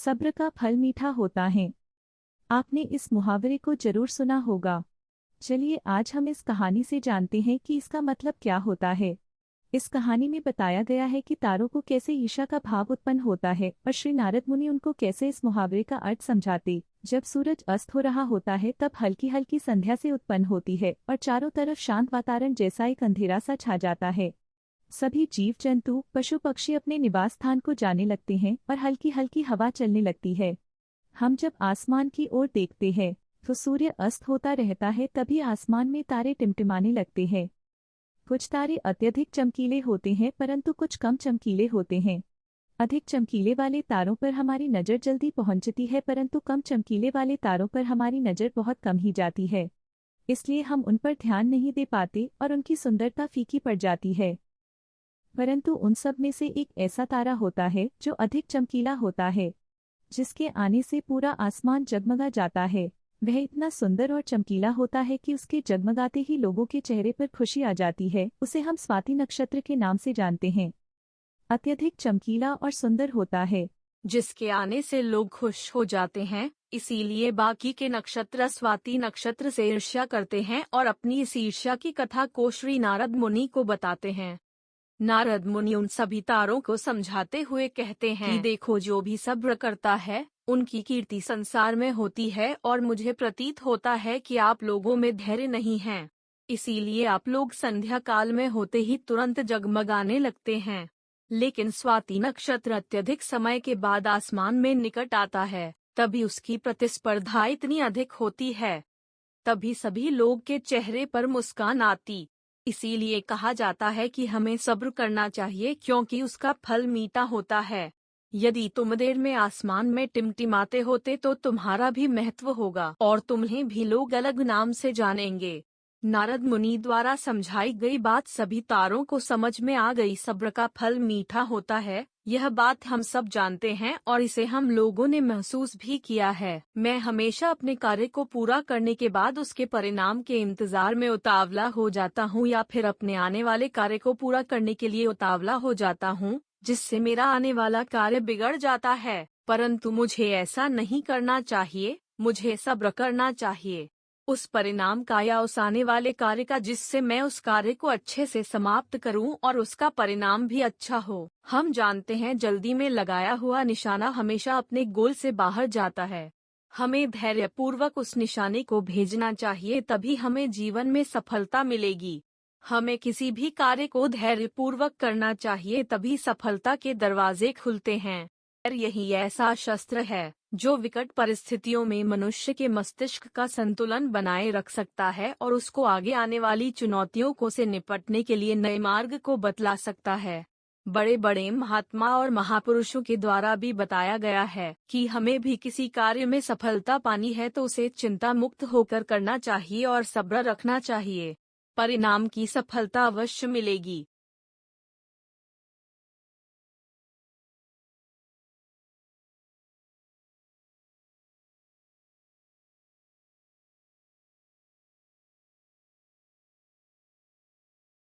सब्र का फल मीठा होता है। आपने इस मुहावरे को जरूर सुना होगा। चलिए आज हम इस कहानी से जानते हैं कि इसका मतलब क्या होता है। इस कहानी में बताया गया है कि तारों को कैसे ईर्ष्या का भाव उत्पन्न होता है और श्री नारद मुनि उनको कैसे इस मुहावरे का अर्थ समझाते। जब सूरज अस्त हो रहा होता है तब हल्की हल्की संध्या से उत्पन्न होती है और चारों तरफ शांत वातावरण जैसा एक अंधेरा सा छा जाता है। सभी जीव जंतु पशु पक्षी अपने निवास स्थान को जाने लगते हैं और हल्की हल्की हवा चलने लगती है। हम जब आसमान की ओर देखते हैं तो सूर्य अस्त होता रहता है, तभी आसमान में तारे टिमटिमाने लगते हैं। कुछ तारे अत्यधिक चमकीले होते हैं परंतु कुछ कम चमकीले होते हैं। अधिक चमकीले वाले तारों पर हमारी नज़र जल्दी पहुंचती है परंतु कम चमकीले वाले तारों पर हमारी नज़र बहुत कम ही जाती है। इसलिए हम उन पर ध्यान नहीं दे पाते और उनकी सुंदरता फीकी पड़ जाती है। परंतु उन सब में से एक ऐसा तारा होता है जो अधिक चमकीला होता है, जिसके आने से पूरा आसमान जगमगा जाता है। वह इतना सुंदर और चमकीला होता है कि उसके जगमगाते ही लोगों के चेहरे पर खुशी आ जाती है। उसे हम स्वाति नक्षत्र के नाम से जानते हैं। अत्यधिक चमकीला और सुंदर होता है, जिसके आने से लोग खुश हो जाते हैं। इसीलिए बाकी के नक्षत्र स्वाति नक्षत्र से ईर्ष्या करते हैं और अपनी इस ईर्ष्या की कथा को श्री नारद मुनि को बताते हैं। नारद मुनि उन सभी तारों को समझाते हुए कहते हैं कि देखो, जो भी सब्र करता है उनकी कीर्ति संसार में होती है और मुझे प्रतीत होता है कि आप लोगों में धैर्य नहीं है। इसीलिए आप लोग संध्या काल में होते ही तुरंत जगमगाने लगते हैं। लेकिन स्वाति नक्षत्र अत्यधिक समय के बाद आसमान में निकट आता है, तभी उसकी प्रतिस्पर्धा इतनी अधिक होती है। तभी सभी लोग के चेहरे पर मुस्कान आती। इसीलिए कहा जाता है कि हमें सब्र करना चाहिए, क्योंकि उसका फल मीठा होता है। यदि तुम देर में आसमान में टिमटिमाते होते तो तुम्हारा भी महत्व होगा और तुम्हें भी लोग अलग नाम से जानेंगे। नारद मुनि द्वारा समझाई गई बात सभी तारों को समझ में आ गई। सब्र का फल मीठा होता है, यह बात हम सब जानते हैं और इसे हम लोगों ने महसूस भी किया है। मैं हमेशा अपने कार्य को पूरा करने के बाद उसके परिणाम के इंतजार में उतावला हो जाता हूँ, या फिर अपने आने वाले कार्य को पूरा करने के लिए उतावला हो जाता हूँ, जिससे मेरा आने वाला कार्य बिगड़ जाता है। परंतु मुझे ऐसा नहीं करना चाहिए। मुझे सब्र करना चाहिए उस परिणाम का या उस आने वाले कार्य का, जिससे मैं उस कार्य को अच्छे से समाप्त करूं और उसका परिणाम भी अच्छा हो। हम जानते हैं जल्दी में लगाया हुआ निशाना हमेशा अपने गोल से बाहर जाता है। हमें धैर्यपूर्वक उस निशाने को भेजना चाहिए, तभी हमें जीवन में सफलता मिलेगी। हमें किसी भी कार्य को धैर्यपूर्वक करना चाहिए, तभी सफलता के दरवाजे खुलते हैं। यही ऐसा शस्त्र है जो विकट परिस्थितियों में मनुष्य के मस्तिष्क का संतुलन बनाए रख सकता है और उसको आगे आने वाली चुनौतियों को से निपटने के लिए नए मार्ग को बतला सकता है। बड़े बड़े महात्मा और महापुरुषों के द्वारा भी बताया गया है कि हमें भी किसी कार्य में सफलता पानी है तो उसे चिंता मुक्त होकर करना चाहिए और सब्र रखना चाहिए। परिणाम की सफलता अवश्य मिलेगी।